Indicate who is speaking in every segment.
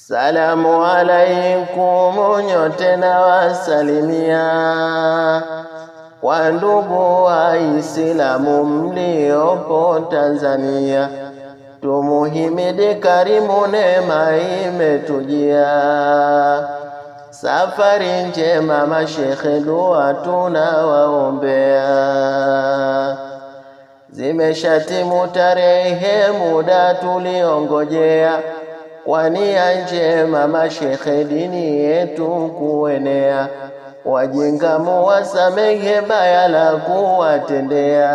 Speaker 1: Salamu alaikum, nyote na wasalimia, kwa ndugu Waislamu mliopo Tanzania. Tumuhimidi karimu, neema imetujia. Safari njema mashekhe, dua tunawaombea. Zimeshatimu tarehe, muda tuliongojea, kwa nia njema mashekhe, dini yetu kuenea. Wajinga muwasamehe, baya la kuwatendea.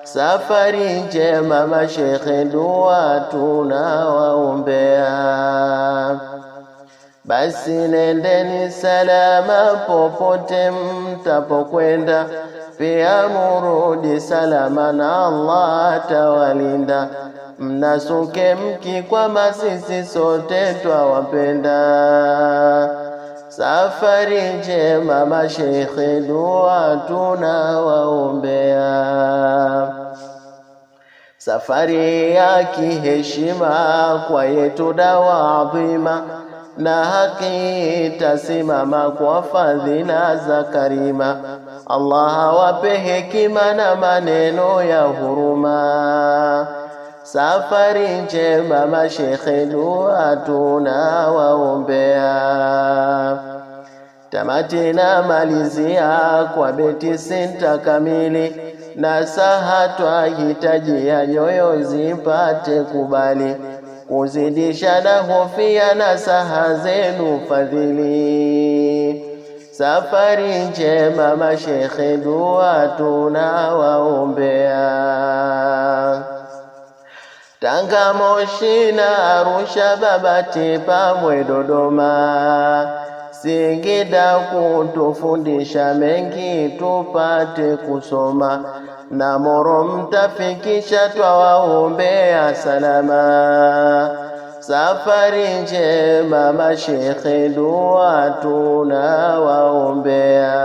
Speaker 1: Safari njema mashekhe, dua tunawaombea. Basi nendeni salama popote mtapokwenda, pia murudi salama na Allah atawalinda. Mnasuke mkikwama, sisi sote twawapenda. Safari njema mashekhe, dua tunawaombea. Safari ya kiheshima kwa yetu dawa adhima, na haki itasimama kwa fadhila za karima. Allah awape hekima na maneno ya huruma. Safari njema mashekhe, dua tunawaombea. Tamati na malizia kwa beti sita kamili, na saha twahitajia nyoyo zipate kubali. Kuzidisha na hofia na saha zenu fadhili. Safari njema mashekhe, dua tunawaombea. Tanga, Moshi na Arusha, Babati, Pamwe, Dodoma, Singida kutufundisha mengi tupate kusoma, na Moro mtafikisha twawaombea salama. Safari njema mashekhe, dua tunawaombea.